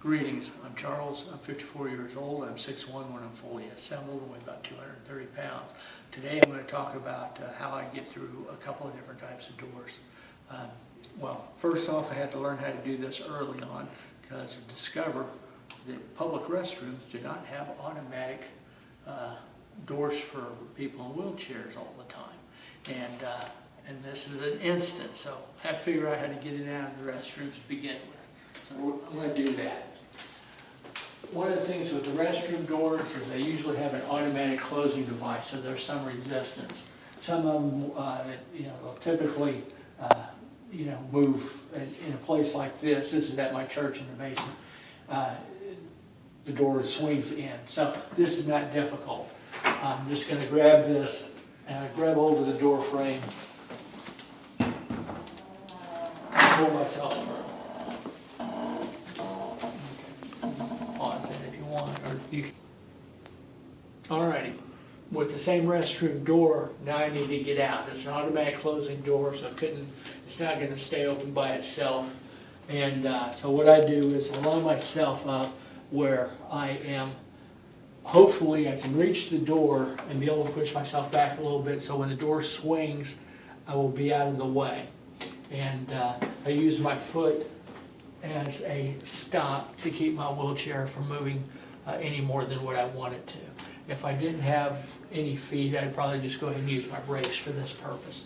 Greetings, I'm Charles, I'm 54 years old, I'm 6'1" when I'm fully assembled and weigh about 230 pounds. Today I'm going to talk about how I get through a couple of different types of doors. Well, first off, I had to learn how to do this early on because I discovered that public restrooms do not have automatic doors for people in wheelchairs all the time. And this is an instant, so I have to figure out how to get in and out of the restrooms to begin with. So I'm going to do that. One of the things with the restroom doors is they usually have an automatic closing device, so there's some resistance. Some of them, will typically, move in a place like this. This is at my church in the basement. The door swings in, so this is not difficult. I'm just going to grab this and grab hold of the door frame and pull myself through. Pause it if you want, or you can. Alrighty, with the same restroom door, now I need to get out. It's an automatic closing door, so it's not going to stay open by itself. And so what I do is I line myself up where I am. Hopefully I can reach the door and be able to push myself back a little bit so when the door swings, I will be out of the way. And I use my foot as a stop to keep my wheelchair from moving any more than what I want it to. If I didn't have any feet, I'd probably just go ahead and use my brakes for this purpose.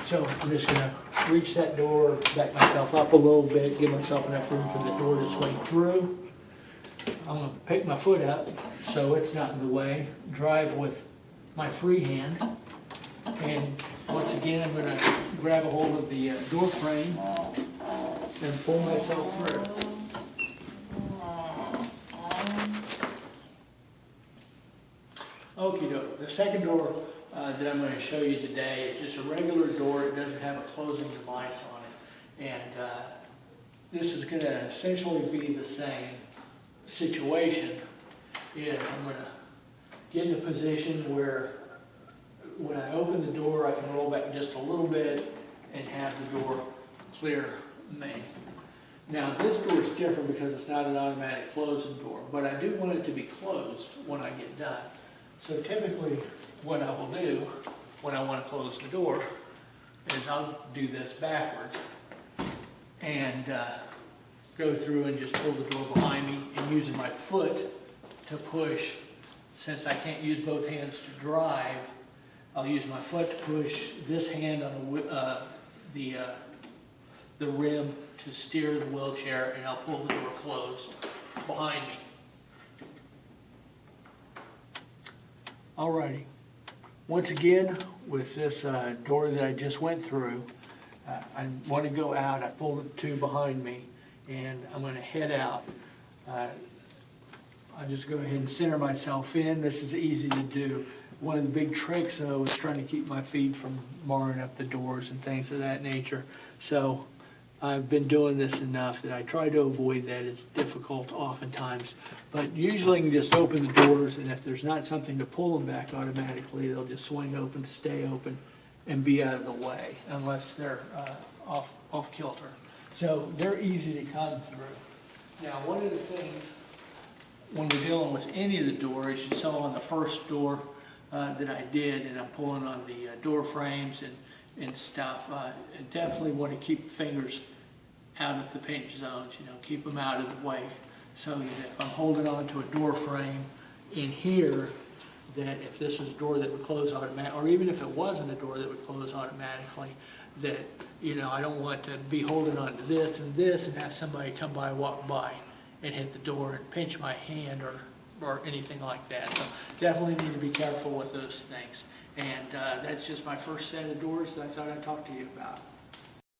So I'm just going to reach that door, back myself up a little bit, give myself enough room for the door to swing through. I'm going to pick my foot up so it's not in the way, drive with my free hand, and once again I'm going to grab a hold of the door frame and pull myself through. Okie doke. The second door that I'm going to show you today is just a regular door. It doesn't have a closing device on it, and this is going to essentially be the same situation. I'm going to get in a position where when I open the door I can roll back just a little bit and have the door clear me. Now this door is different because it's not an automatic closing door, but I do want it to be closed when I get done. So typically what I will do when I want to close the door is I'll do this backwards and go through and just pull the door behind me and using my foot to push. Since I can't use both hands to drive, I'll use my foot to push this hand on the rim to steer the wheelchair, and I'll pull the door closed behind me. Alrighty. Once again, with this door that I just went through, I want to go out. I pull the two behind me, and I'm going to head out. I'll just go ahead and center myself in. This is easy to do. One of the big tricks, though, is trying to keep my feet from marring up the doors and things of that nature. So I've been doing this enough that I try to avoid that. It's difficult oftentimes. But usually you can just open the doors, and if there's not something to pull them back automatically, they'll just swing open, stay open, and be out of the way, unless they're off kilter. So they're easy to come through. Now, one of the things when we're dealing with any of the doors, you saw on the first door that I did, and I'm pulling on the door frames and stuff, I definitely want to keep fingers out of the pinch zones, keep them out of the way, so that if I'm holding on to a door frame in here, that if this was a door that would close automatically, or even if it wasn't a door that would close automatically, that, I don't want to be holding on to this and have somebody come by, walk by, and hit the door and pinch my hand or anything like that. So definitely need to be careful with those things. And that's just my first set of doors that I thought I'd talk to you about.